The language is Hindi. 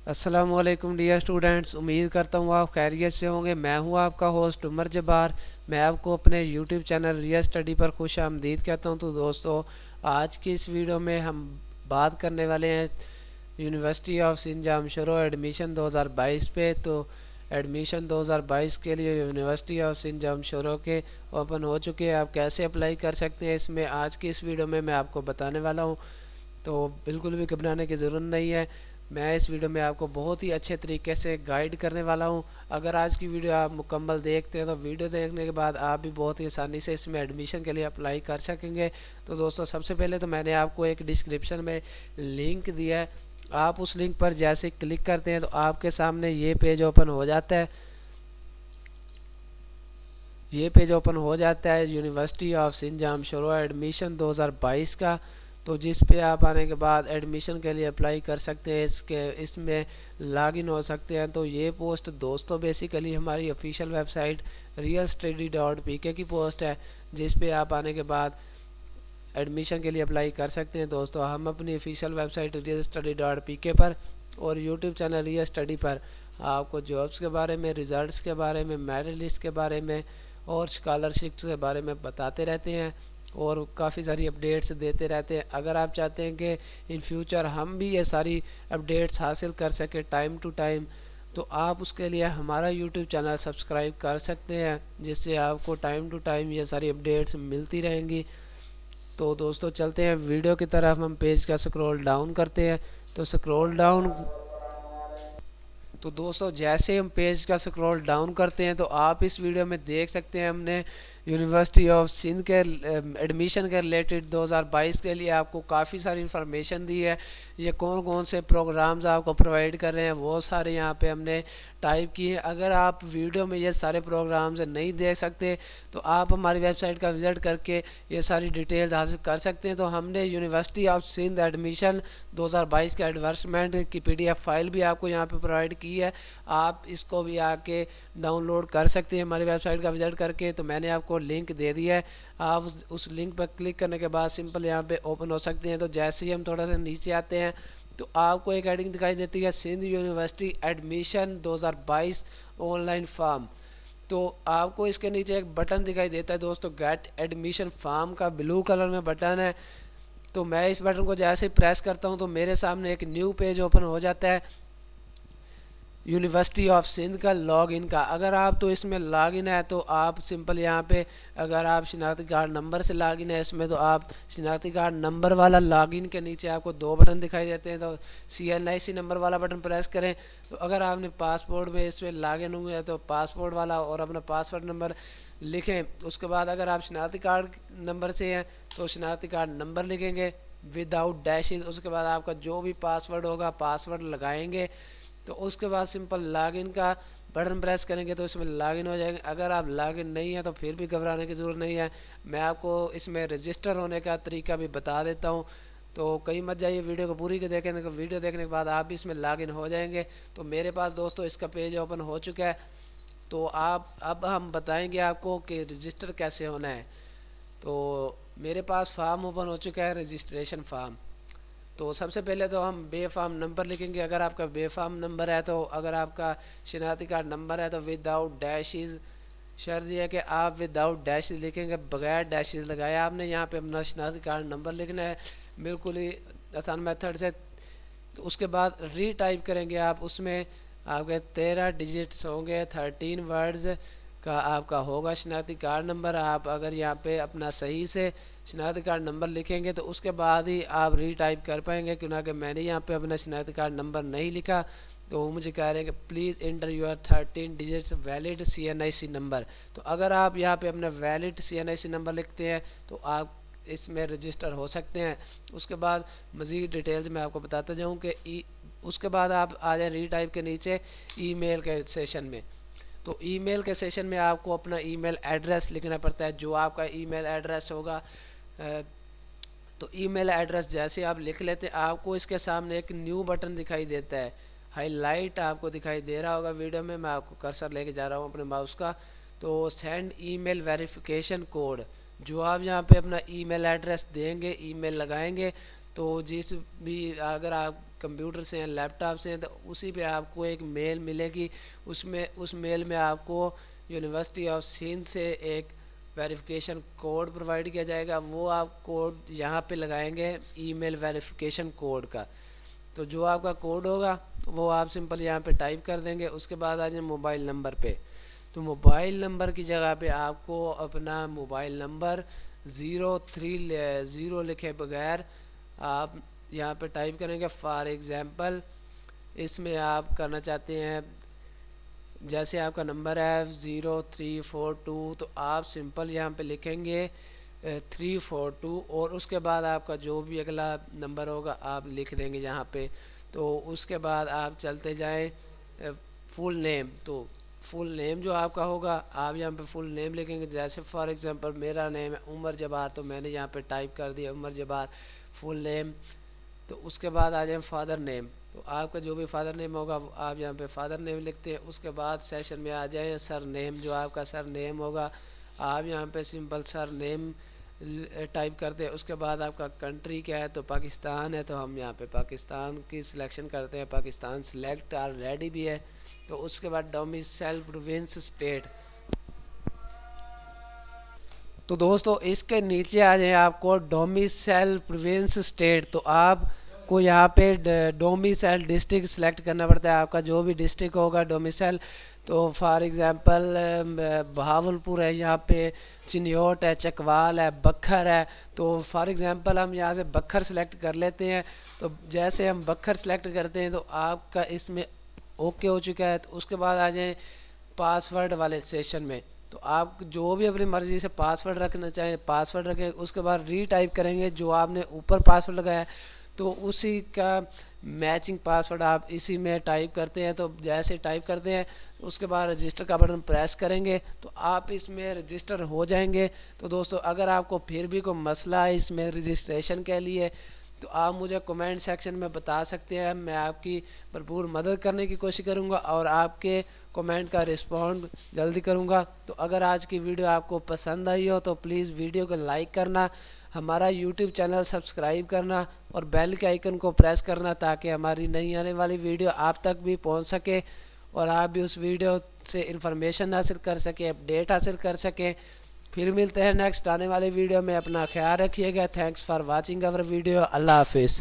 अस्सलामुअलैकुम डियर स्टूडेंट्स, उम्मीद करता हूँ आप खैरियत से होंगे। मैं हूँ आपका होस्ट उमर जब्बार। मैं आपको अपने यूट्यूब चैनल रियल स्टडी पर खुश आमदीद कहता हूँ। तो दोस्तों, आज की इस वीडियो में हम बात करने वाले हैं University of Sindh Jamshoro admission 2022 पे। तो एडमिशन 2022 के लिए यूनिवर्सिटी ऑफ सिंध जामशोरो के ओपन हो चुके हैं। आप कैसे अप्लाई कर सकते हैं, इसमें आज की इस वीडियो में मैं आपको बताने वाला हूँ। तो बिल्कुल भी घबराने की ज़रूरत नहीं है। मैं इस वीडियो में आपको बहुत ही अच्छे तरीके से गाइड करने वाला हूं। अगर आज की वीडियो आप मुकम्मल देखते हैं तो वीडियो देखने के बाद आप भी बहुत ही आसानी से इसमें एडमिशन के लिए अप्लाई कर सकेंगे। तो दोस्तों, सबसे पहले तो मैंने आपको एक डिस्क्रिप्शन में लिंक दिया है। आप उस लिंक पर जैसे क्लिक करते हैं तो आपके सामने ये पेज ओपन हो जाता है। ये पेज ओपन हो जाता है University of Sindh Jamshoro admission 2022 का। तो जिस पे आप आने के बाद एडमिशन के लिए अप्लाई कर सकते हैं, इसमें लॉगिन हो सकते हैं। तो ये पोस्ट दोस्तों बेसिकली हमारी ऑफिशियल वेबसाइट realstudy.pk की पोस्ट है, जिस पे आप आने के बाद एडमिशन के लिए अप्लाई कर सकते हैं। दोस्तों, हम अपनी ऑफिशियल वेबसाइट realstudy.pk पर और यूट्यूब चैनल रियल स्टडी पर आपको जॉब्स के बारे में, रिजल्ट्स के बारे में, मेरिट लिस्ट के बारे में और स्कॉलरशिप के बारे में बताते रहते हैं और काफ़ी सारी अपडेट्स देते रहते हैं। अगर आप चाहते हैं कि इन फ्यूचर हम भी ये सारी अपडेट्स हासिल कर सकें टाइम टू टाइम, तो आप उसके लिए हमारा यूट्यूब चैनल सब्सक्राइब कर सकते हैं, जिससे आपको टाइम टू टाइम ये सारी अपडेट्स मिलती रहेंगी। तो दोस्तों, चलते हैं वीडियो की तरफ। हम पेज का स्क्रॉल डाउन करते हैं। तो स्क्रॉल डाउन तो दोस्तों, जैसे हम पेज का स्क्रॉल डाउन करते हैं तो आप इस वीडियो में देख सकते हैं हमने यूनिवर्सिटी ऑफ सिंध के एडमिशन के रिलेटेड 2022 के लिए आपको काफ़ी सारी इन्फॉर्मेशन दी है। ये कौन कौन से प्रोग्राम्स आपको प्रोवाइड कर रहे हैं वो सारे यहाँ पे हमने टाइप किए हैं। अगर आप वीडियो में ये सारे प्रोग्राम्स नहीं देख सकते तो आप हमारी वेबसाइट का विज़िट करके ये सारी डिटेल्स हासिल कर सकते हैं। तो हमने यूनिवर्सिटी ऑफ सिंध एडमिशन 2022 के एडवर्समेंट की PDF फाइल भी आपको यहाँ पे प्रोवाइड की है। आप इसको भी आके डाउनलोड कर सकते हैं हमारी वेबसाइट का विज़िट करके। तो मैंने आपको लिंक दे दिया है। आप उस लिंक पर क्लिक करने के बाद सिंपल यहाँ पे ओपन हो सकते हैं। तो जैसे ही हम थोड़ा सा नीचे आते हैं तो आपको एक हेडिंग दिखाई देती है, Sindh University admission 2022 online form. तो आपको इसके नीचे एक बटन दिखाई देता है दोस्तों, गेट एडमिशन फॉर्म का ब्लू कलर में बटन है। तो मैं इस बटन को जैसे प्रेस करता हूँ तो मेरे सामने एक न्यू पेज ओपन हो जाता है यूनिवर्सिटी ऑफ सिंध का लॉगिन का। अगर आप तो इसमें लॉगिन है तो आप सिंपल यहाँ पे, अगर आप शिनाख्ती कार्ड नंबर से लॉगिन है इसमें, तो आप शिनाख्ती कार्ड नंबर वाला लॉगिन के नीचे आपको दो बटन दिखाई देते हैं। तो CNIC नंबर वाला बटन प्रेस करें। तो अगर आपने पासपोर्ट में इसमें लॉगिन हुए हैं तो पासपोर्ट वाला और अपना पासवर्ड नंबर लिखें। उसके बाद अगर आप शिनाख्ती कार्ड नंबर से हैं तो शिनाख्ती कार्ड नंबर लिखेंगे विदाउट डैशेज। उसके बाद आपका जो भी पासवर्ड होगा पासवर्ड लगाएंगे। तो उसके बाद सिंपल लॉगिन का बटन प्रेस करेंगे तो इसमें लॉगिन हो जाएंगे। अगर आप लॉगिन नहीं है तो फिर भी घबराने की ज़रूरत नहीं है। मैं आपको इसमें रजिस्टर होने का तरीका भी बता देता हूँ। तो कहीं मत जाइए, वीडियो को पूरी के देखें। वीडियो देखने के बाद आप भी इसमें लॉगिन हो जाएंगे। तो मेरे पास दोस्तों इसका पेज ओपन हो चुका है। तो आप अब हम बताएंगे आपको कि रजिस्टर कैसे होना है। तो मेरे पास फॉर्म ओपन हो चुका है, रजिस्ट्रेशन फॉर्म। तो सबसे पहले तो हम बेफाम नंबर लिखेंगे। अगर आपका बेफाम नंबर है, तो अगर आपका शिनाख्ती कार्ड नंबर है तो विदाउट डैशेज, शर्त यह है कि आप विदाउट डैशेज लिखेंगे, बगैर डैशेज लगाए आपने यहाँ पे अपना शिनाख्ती कार्ड नंबर लिखना है, बिल्कुल ही आसान मेथड से। तो उसके बाद रीटाइप करेंगे आप, उसमें आपके 13 डिजिट्स होंगे, 13 वर्ड्स का आपका होगा शिनाख्ती कार्ड नंबर। आप अगर यहाँ पे अपना सही से शिनाख्ती कार्ड नंबर लिखेंगे तो उसके बाद ही आप रीटाइप कर पाएंगे, क्योंकि मैंने यहाँ पे अपना शिनाख्ती कार्ड नंबर नहीं लिखा। तो वो मुझे कह रहे हैं कि please inter your 13 digits valid CNIC number. तो अगर आप यहाँ पे अपना वैलिड CNIC नंबर लिखते हैं तो आप इसमें रजिस्टर हो सकते हैं। उसके बाद मज़ीद डिटेल्स मैं आपको बताता जाऊँ कि उसके बाद आप आ जाए रीटाइप के नीचे ईमेल के सेशन में। तो ईमेल के सेशन में आपको अपना ईमेल एड्रेस लिखना पड़ता है, जो आपका ईमेल एड्रेस होगा। तो ईमेल एड्रेस जैसे आप लिख लेते हैं, आपको इसके सामने एक न्यू बटन दिखाई देता है, हाईलाइट आपको दिखाई दे रहा होगा वीडियो में। मैं आपको कर्सर लेके जा रहा हूँ अपने माउस का। तो सेंड ईमेल वेरिफिकेशन कोड, जो आप यहाँ पे अपना ईमेल एड्रेस देंगे, ईमेल लगाएंगे, तो जिस भी अगर आप कंप्यूटर से हैं, लैपटॉप से हैं, तो उसी पे आपको एक मेल मिलेगी। उस मेल में आपको यूनिवर्सिटी ऑफ सिंध से एक वेरिफिकेशन कोड प्रोवाइड किया जाएगा। वो आप कोड यहाँ पे लगाएंगे ईमेल वेरिफिकेशन कोड का। तो जो आपका कोड होगा वो आप सिंपल यहाँ पे टाइप कर देंगे। उसके बाद आ जाए मोबाइल नंबर पे। तो मोबाइल नंबर की जगह पे आपको अपना मोबाइल नंबर 030 लिखे बगैर आप यहाँ पे टाइप करेंगे। फॉर एग्ज़ाम्पल इसमें आप करना चाहते हैं, जैसे आपका नंबर है 0342, तो आप सिंपल यहाँ पे लिखेंगे 342 और उसके बाद आपका जो भी अगला नंबर होगा आप लिख देंगे यहाँ पे। तो उसके बाद आप चलते जाएं फुल नेम। तो फुल नेम जो आपका होगा आप यहाँ पे फुल नेम लिखेंगे। जैसे फॉर एग्जांपल मेरा नेम है उमर जबार, तो मैंने यहाँ पे टाइप कर दिया उमर जबार फुल नेम। तो उसके बाद आ जाए फादर नेम। तो आपका जो भी फादर नेम होगा आप यहाँ पे फादर नेम लिखते हैं। उसके बाद सेशन में आ जाए सर नेम, जो आपका सर नेम होगा आप यहाँ पे सिंपल सर नेम टाइप करते हैं। उसके बाद आपका कंट्री क्या है, तो पाकिस्तान है, तो हम यहाँ पे पाकिस्तान की सिलेक्शन करते हैं। पाकिस्तान सिलेक्ट ऑलरेडी भी है। तो उसके बाद डोमिसाइल प्रोविंस स्टेट। तो दोस्तों इसके नीचे आ जाए आपको डोमिसाइल प्रोविंस स्टेट। तो आपको यहाँ पे डोमिसाइल डिस्ट्रिक्ट सेलेक्ट करना पड़ता है। आपका जो भी डिस्ट्रिक्ट होगा डोमिसाइल, तो फॉर एग्ज़ाम्पल बहावलपुर है, यहाँ पे चिन्योट है, चकवाल है, बखर है। तो फॉर एग्ज़ाम्पल हम यहाँ से बखर सेलेक्ट कर लेते हैं। तो जैसे हम बखर सेलेक्ट करते हैं तो आपका इसमें ओके हो चुका है। तो उसके बाद आ जाए पासवर्ड वाले सेशन में। तो आप जो भी अपनी मर्ज़ी से पासवर्ड रखना चाहें पासवर्ड रखें। उसके बाद रीटाइप करेंगे जो आपने ऊपर पासवर्ड लगाया है, तो उसी का मैचिंग पासवर्ड आप इसी में टाइप करते हैं। तो जैसे टाइप करते हैं उसके बाद रजिस्टर का बटन प्रेस करेंगे तो आप इसमें रजिस्टर हो जाएंगे। तो दोस्तों अगर आपको फिर भी कोई मसला है इसमें रजिस्ट्रेशन के लिए, तो आप मुझे कमेंट सेक्शन में बता सकते हैं। मैं आपकी भरपूर मदद करने की कोशिश करूंगा और आपके कमेंट का रिस्पॉन्ड जल्दी करूंगा। तो अगर आज की वीडियो आपको पसंद आई हो तो प्लीज़ वीडियो को लाइक करना, हमारा यूट्यूब चैनल सब्सक्राइब करना और बेल के आइकन को प्रेस करना, ताकि हमारी नई आने वाली वीडियो आप तक भी पहुंच सके और आप भी उस वीडियो से इंफॉर्मेशन हासिल कर सकें, अपडेट हासिल कर सकें। फिर मिलते हैं नेक्स्ट आने वाले वीडियो में। अपना ख्याल रखिएगा। Thanks for watching our video. अल्लाह हाफिज़।